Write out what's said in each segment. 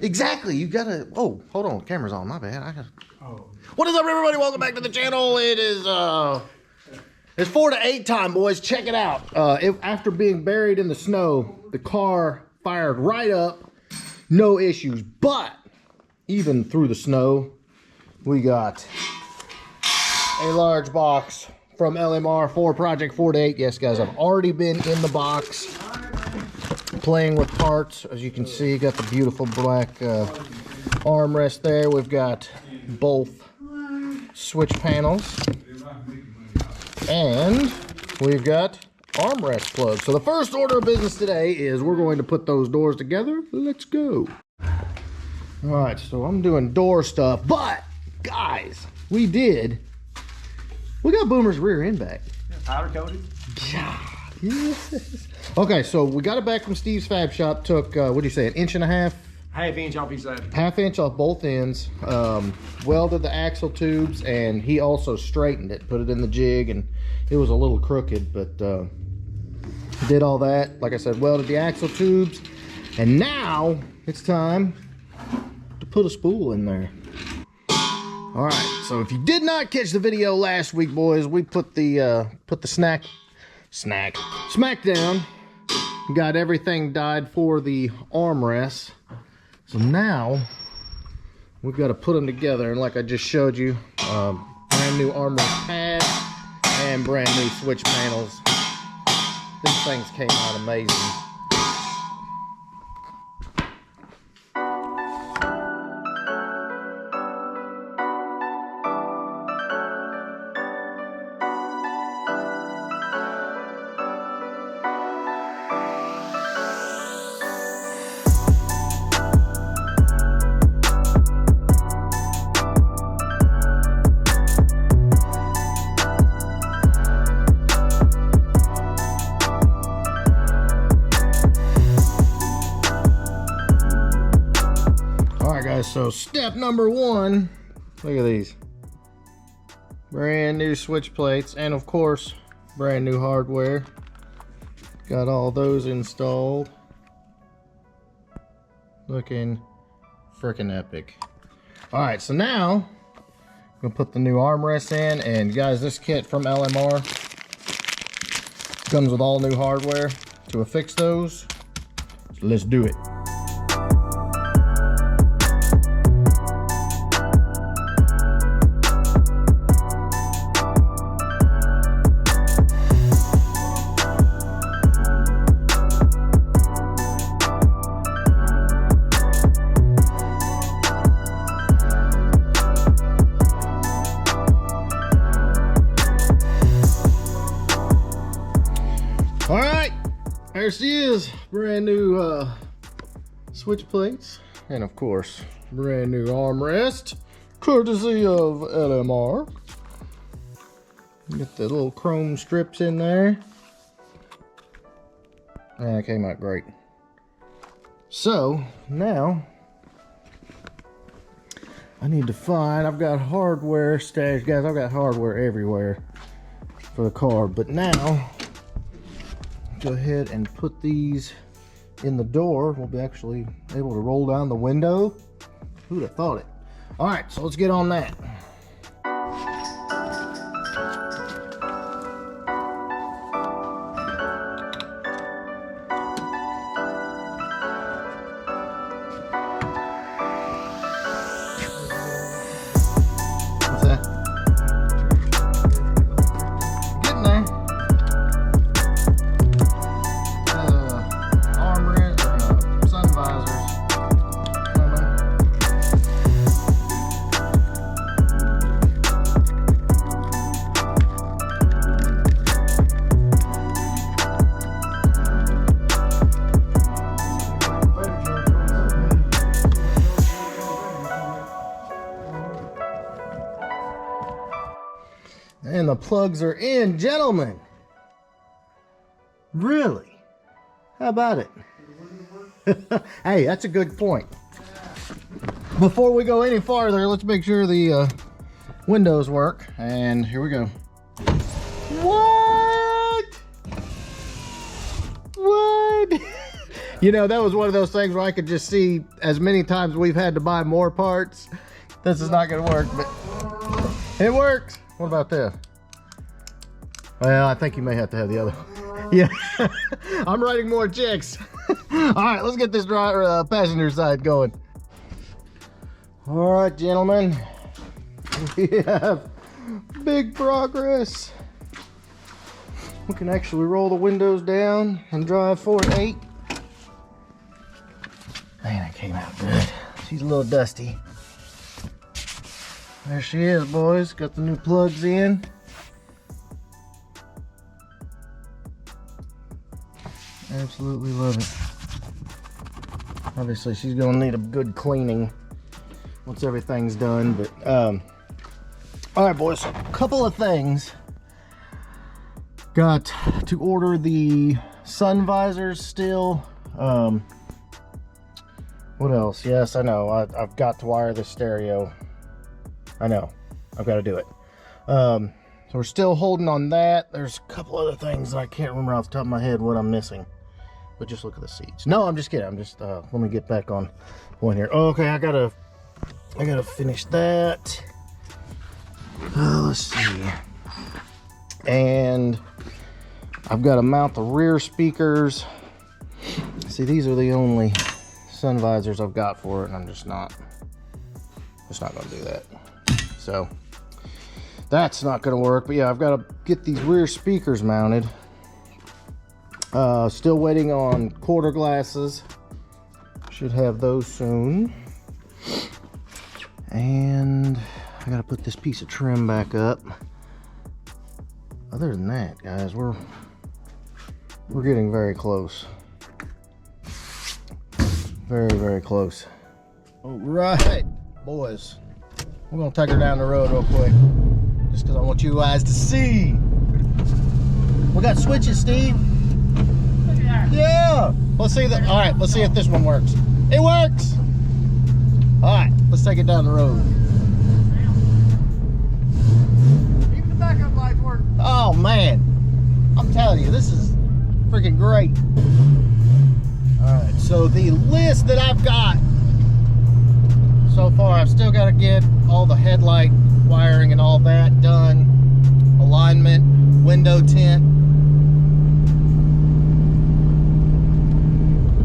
Exactly. You gotta. Oh, hold on. Camera's on. My bad. I gotta. Oh. What is up, everybody? Welcome back to the channel. It is it's 4 to 8 time, boys. Check it out. After being buried in the snow, the car fired right up. No issues. But even through the snow, we got a large box from LMR for Project 4 to 8. Yes, guys, I've already been in the box playing with parts. As you can see, got the beautiful black armrest there. We've got both switch panels, and we've got armrest plugs. So the first order of business today is we're going to put those doors together. Let's go. All right, so I'm doing door stuff, but guys, we got Boomer's rear end back. Powder coated? Yeah. Yes. Okay, so we got it back from Steve's Fab Shop. Took, what'd you say, an inch and a half? Half inch off each side. Half inch off both ends. Welded the axle tubes, and he also straightened it, put it in the jig, and it was a little crooked, but did all that. Like I said, welded the axle tubes, and now it's time to put a spool in there. All right, so if you did not catch the video last week, boys, we put the smack down, got everything dyed for the armrests. So now we've got to put them together, and like I just showed you, brand new armrest pad and brand new switch panels. These things came out amazing. So step number one, look at these. Brand new switch plates, and of course, brand new hardware. Got all those installed. Looking freaking epic. All right, so now I'm gonna put the new armrests in, and guys, this kit from LMR comes with all new hardware to affix those. So let's do it. All right, there she is, brand new switch plates, and of course, brand new armrest, courtesy of LMR. Get the little chrome strips in there. And it came out great. So now I need to find, I've got hardware stashed, guys, I've got hardware everywhere for the car, but now go ahead and put these in the door. We'll be actually able to roll down the window. Who'd have thought it? All right, so let's get on that. What's that? Getting there. Sun visors coming. And the plugs are in, gentlemen. Really? How about it? Hey, that's a good point. Before we go any farther, let's make sure the windows work. And here we go. What? What? You know, that was one of those things where I could just see as many times we've had to buy more parts. This is not gonna work, but it works. What about this? Well, I think you may have to have the other one. Yeah, I'm writing more checks. All right, let's get this driver, passenger side going. All right, gentlemen, we have big progress. We can actually roll the windows down and drive 4-8. Man, it came out good. She's a little dusty. There she is, boys. Got the new plugs in. Absolutely love it. Obviously, she's gonna need a good cleaning once everything's done, but all right, boys, a couple of things. Got to order the sun visors still. What else? Yes, I know, I've got to wire the stereo. I know, I've got to do it. So we're still holding on that. There's a couple other things that I can't remember off the top of my head what I'm missing. But just look at the seats. No, I'm just kidding. I'm just let me get back on point here. Okay, I gotta finish that. Let's see. And I've got to mount the rear speakers. See, these are the only sun visors I've got for it, and I'm just not gonna do that. So that's not gonna work. But yeah, I've got to get these rear speakers mounted. Still waiting on quarter glasses. Should have those soon. And I gotta put this piece of trim back up. Other than that, guys, we're getting very close. Very, very close. All right, boys. We're gonna take her down the road real quick, just because I want you guys to see. We got switches, Steve. Yeah. Let's see that. All right. Let's see if this one works. It works. All right. Let's take it down the road. Even the backup lights work. Oh man, I'm telling you, this is freaking great. All right. So the list that I've got so far, I've still got to get all the headlight wiring and all that done. Alignment, window tint.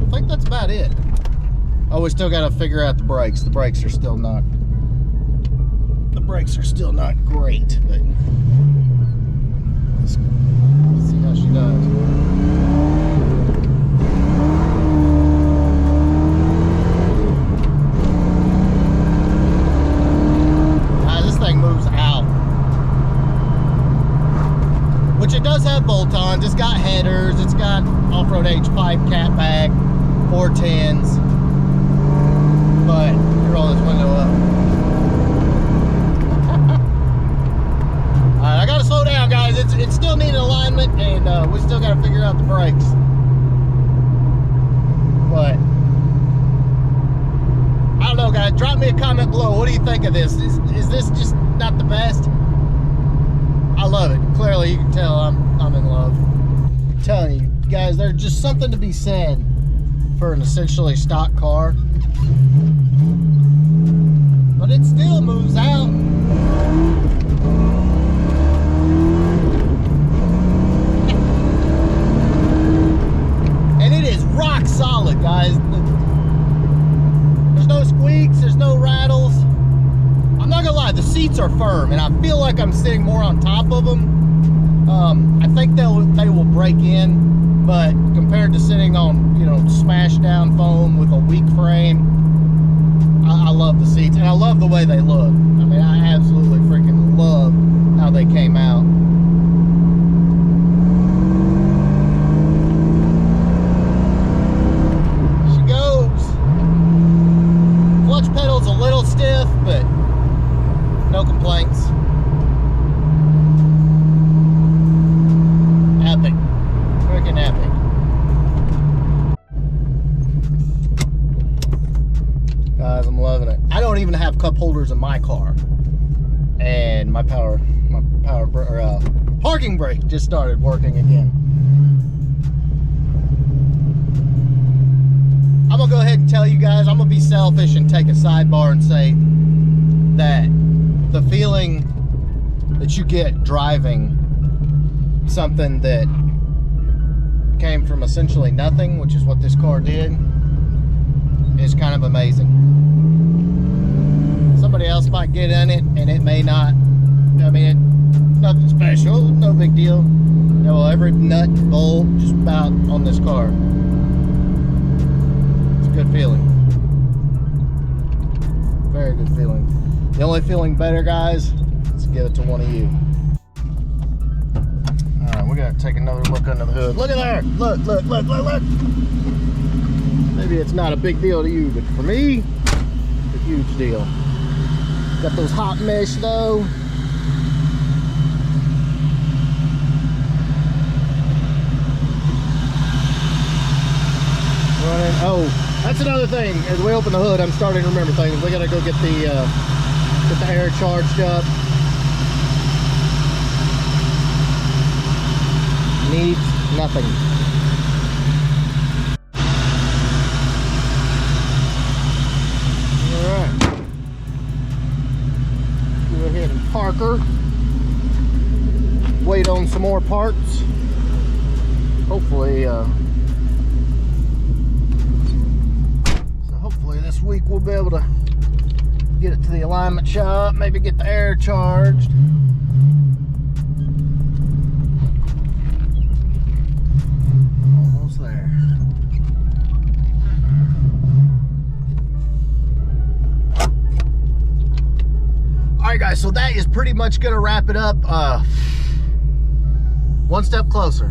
I think that's about it. Oh, we still got to figure out the brakes. The brakes are still not great, but let's see how she does. This thing moves out. Which it does have bolt-ons. It's got headers. It's got off-road H-pipe, cat bag, 410s. But roll this window up. Alright, I gotta slow down, guys. It's still needing alignment, and we still gotta figure out the brakes. But I don't know, guys. Drop me a comment below. What do you think of this? Is this just not the best? I love it. Clearly, you can tell I'm in love. I'm telling you, guys, there's just something to be said for an essentially stock car. But it still moves out. And it is rock solid, guys. There's no squeaks, there's no rattles. I'm not gonna lie, the seats are firm, and I feel like I'm sitting more on top of them. I think they will break in, but compared to sitting on, you know, smashed down foam with a weak frame, I love the seats, and I love the way they look. I mean, I absolutely freaking love how they came out. She goes. Clutch pedal's a little stiff, but no complaints. Epic. Freaking epic. Guys, I'm loving it. I don't even have cup holders in my car, and my parking brake just started working again. I'm gonna go ahead and tell you guys, I'm gonna be selfish and take a sidebar and say that the feeling that you get driving something that came from essentially nothing, which is what this car did, is kind of amazing. Somebody else might get in it and it may not. I mean, nothing special, no big deal. You know, every nut and bolt just about on this car. It's a good feeling. Very good feeling. The only feeling better, guys, is to give it to one of you. Alright, we gotta take another look under the hood. Look at there! Look, look, look, look, look! Maybe it's not a big deal to you, but for me, it's a huge deal. Got those hot mesh though. Running. Oh, that's another thing. As we open the hood, I'm starting to remember things. We gotta go get the air charged up. Needs nothing. Alright. Go ahead and park her. Wait on some more parts. Hopefully, this week we'll be able to get it to the alignment shop, maybe get the air charged. Almost there. Alright guys, so that is pretty much gonna wrap it up. One step closer.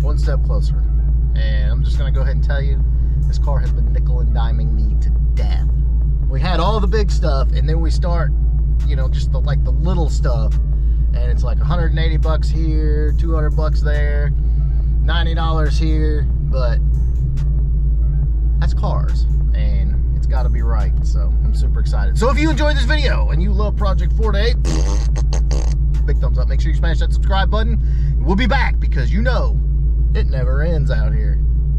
One step closer. And I'm just gonna go ahead and tell you, this car has been nickel and diming me to death. We had all the big stuff, and then we start, you know, just the little stuff, and it's like 180 bucks here, 200 bucks there, $90 here, but that's cars, and it's got to be right. So I'm super excited. So if you enjoyed this video and you love Project 4 to 8, big thumbs up. Make sure you smash that subscribe button. We'll be back because you know it never ends out here.